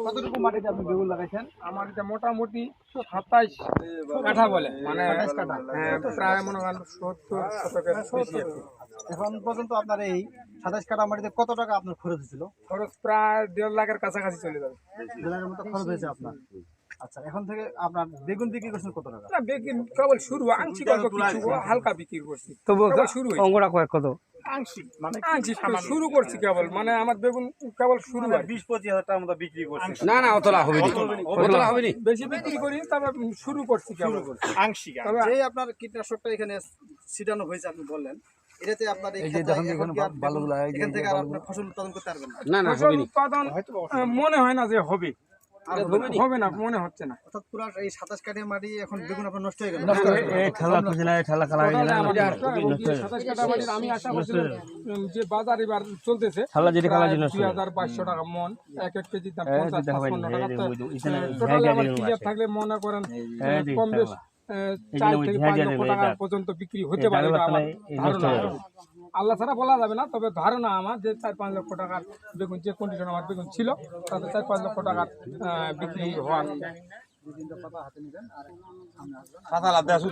কতটুকু মাটিতে আপনি বেগুন লাগাইছেন? আমার এটা মোটামুটি 27 কাঠা বলে, মানে 27 কাঠা। হ্যাঁ, প্রায় মনে করেন 70 শতকের বেশি আর কি। এখন পর্যন্ত আপনার এই 27 কাঠা মাটিতে কত টাকা আপনার খরচ হয়েছিল? খরচ প্রায় 1.5 লাখের কাছাকাছি চলে যাবে। 2 লাখের মতো খরচ হয়েছে আপনার। আচ্ছা, এখন থেকে আপনার বেগুন বিক্রি করছেন কত টাকা? না, বিক্রি কেবল শুরু, আংশিক অল্প কিছু হালকা বিক্রি করছি, তবু কেবল শুরু হয়েছে। অঙ্গটা কত? আংশিক মানে আংশিক শুরু করছি কেবল, মানে আমার বেগুন কেবল শুরু আর কি। 20-25 হাজার টাকার মতো বিক্রি করছেন। না না, অতলা হবে নি, অতলা হবে নি। বেশি বিক্রি করি, তবে শুরু করছি কেবল। আংশিক। তবে যে আপনার কীটনাশকটা এখানে ছিটানো হয়েছে আপনি বললেন, এটাতে আপনার এই যে ক্ষেত্রে দেখুন এখন এখানে কি আর বালুগুলা, এই যে এখান থেকে আর বালুগুলা। আপনার ফসল উৎপাদন করতে পারবেন না? না না, ফসল হবে নি। উৎপাদন মনে হয় না যে হবে, আর হবে না, মনে হচ্ছে না। অর্থাৎ পুরো এই 27 কাঠা মাটি এখন বেগুন আপনার নষ্ট হয়ে গেল। এই ঠেলা খুঁজে এই ঠেলা খালা হয়ে গেলে টোটালে আমার নষ্ট, এবং কি 27 কাঠা মাটির আমি আশা করছিলাম যে বাজার এবার চলতেছে ঠালা যেটা খালা প্রায় জিনিস 2200 টাকা মন, এক এক কেজির দাম 50-55 টাকা। তো এখানে টোটালি আমার ক্লিয়ার থাকলে মনে করেন কম বেশ 4 থেকে 5 লক্ষ টাকা পর্যন্ত বিক্রি হতে পারে, এটা আমার ধারণা। আল্লাহ ছাড়া বলা যাবে না, তবে ধারণা আমার যে 4-5 লক্ষ টাকার বেগুন, যে কন্ডিশন আমার বেগুন ছিল তাতে 4-5 লক্ষ টাকার বিক্রি হওয়ার। পাতা লাভ দেওয়া